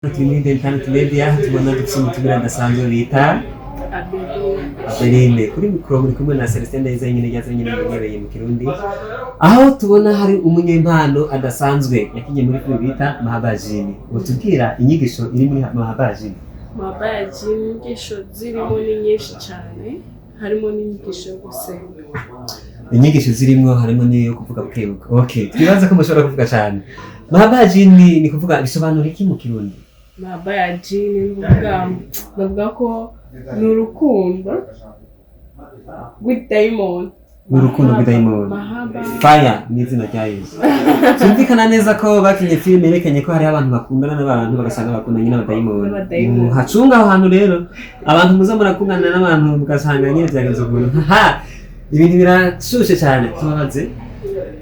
Trinity Internet Media tubona dufite umutumire adasanzwe bita Abeline kuri mikoro muri kumwe na Celestin Ndayizeye nyine yabereye mu Kirundi aho tubona hari umunyempano adasanzwe yakinye muri filime bita Mahabajini utubwira inyigisho iri muri Mahabajini. Mahabajini inyigisho zirimo ni nyinshi cyane, harimo n'inyigisho yo gusenga. Inyigisho zirimo harimo n'iyo kuvuga bukebuke. Okay, twibaza ko mushobora kuvuga cyane. Mahabajini ni kuvuga bisobanura iki mu Kirundi? Mahabajini bavuga ko ni urukundo rw'idayimoni. Urukundo rw'idayimoni. Fire ni izina rya Yesu. Cyumvikana neza ko bakinye filime yerekanye ko hari abantu bakundana n'abantu bagasanga bakundanye n'abadayimoni. Hacunga aho hantu rero abantu muza murakundana n'abantu mugasanga nyine byagenze ukuntu. Ibintu birashushe cyane tubabaze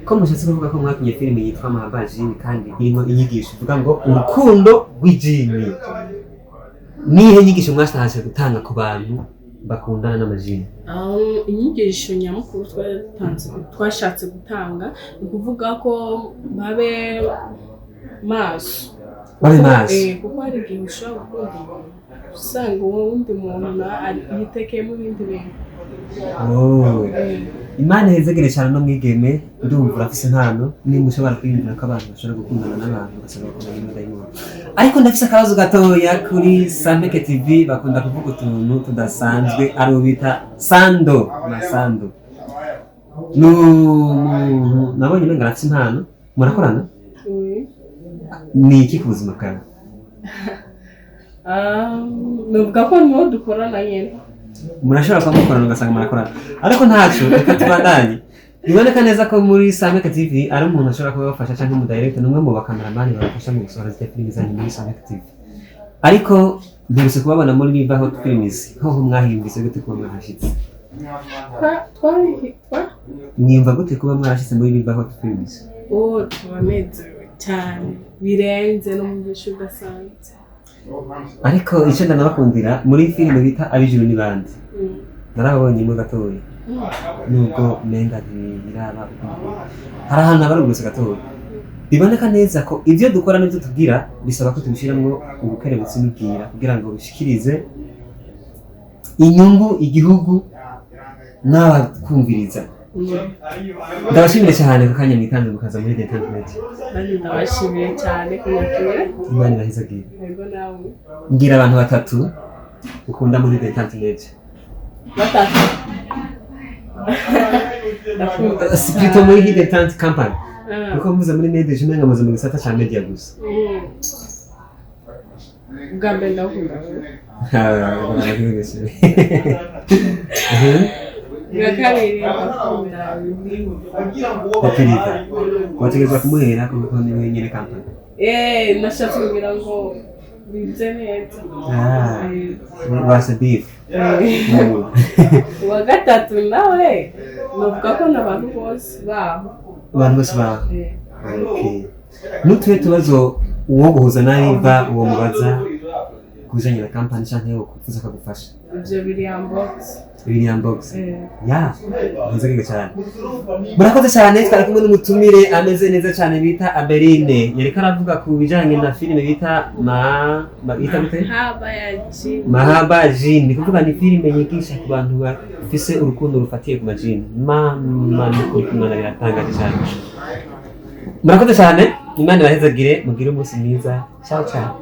ko mushatse kuvuga ko mwakinye filime yitwa Mahabajini kandi irimo inyigisho ivuga ngo urukundo rw'ijini. Nihe nyigisho mwashatse gutanga ku bantu bakundana n'amajini? Inyigisho nyamukuru twashatse gutanga ni ukuvuga ko babe maso. Kuko hari igihe ushobora gukunda usanga uwundi muntu yitekeyemo ibindi bintu. Imana ihezegere cyane no mwigeme ndumva urafise impano nimba ushobora kwiyumvira ko abantu bashobora gukundana n'abantu basanga bakundana n'abadayimoni. Ariko ndafise akabazo gatoya kuri Sameke TV bakunda kuvuga utuntu tudasanzwe ari ubita Sando na Sando. Nabonye umenga arafise impano murakorana? Ni iki ku buzima bwawe? Nuvuga ko niho dukorana nyene. Murashobora kuba mukorana ugasanga murakorana ariko ntacyo reka tubandanye. Biboneka neza ko muri Sameke TV ari umuntu ashobora kuba bafasha cyangwa umudirector n'umwe mu bakameramani babafasha mu gusohora zite filime zanyu muri Sameke TV. Ariko mbese kubabona muri Live Hot Films ho mwahimbise gute kuba mwahashitse? Mwimva gute kuba mwahashitse muri Live Hot Films? Tubanezerewe cyane birenze no mu gisho gasanzwe. Ariko icyo ndanabakundira muri filime bita Abijuru ni bande narabonye mu gatoya nubwo menga ntibiraba hari ahantu abaruguse gatoya biboneka neza ko ibyo dukora n'ibyo tugira bisaba ko tubishyiramo ubukerebutsi n'ubwira kugira ngo bishikirize inyungu igihugu n'abakumviriza. Ndabashimire cyane ku kanya mwitanze mukaza muri The Internet. Ndabashimiye cyane kunyakira. Imana irahizagire. Yego nawe. Ngira abantu batatu ukunda muri The Internet. Batatu. Sipito muri The Internet Company. Kuko muza muri media jimenga muza mu gisata cya media gusa. Gambe ndakunda. Kabiri bakunda wategeza kumuhera kuko ni wenyine company. Nashatse kugira ngo bize neza. Wasa beef. Wa gatatu nawe nuvuga ko n'abantu bose baho. Abantu bose baho. Okay. Nutuye tubazo uwo guhuza na Live uwo mubaza kujanye na company cyangwa yo kufuza kagufasha. Ibyo William Box. Ya, nzagirwa cyane. Murakoze cyane twari kumwe n'umutumire ameze neza cyane bita Abeline. Yereka aravuga ku bijanye na filime bita Mahabajini. Kuvuga ni filime yigisha ku bantu bafise urukundo rufatiye ku majini. Kuri kumwana biratangaje cyane. Murakoze cyane. Imana ibahezagire mugire umunsi mwiza. Ciao ciao.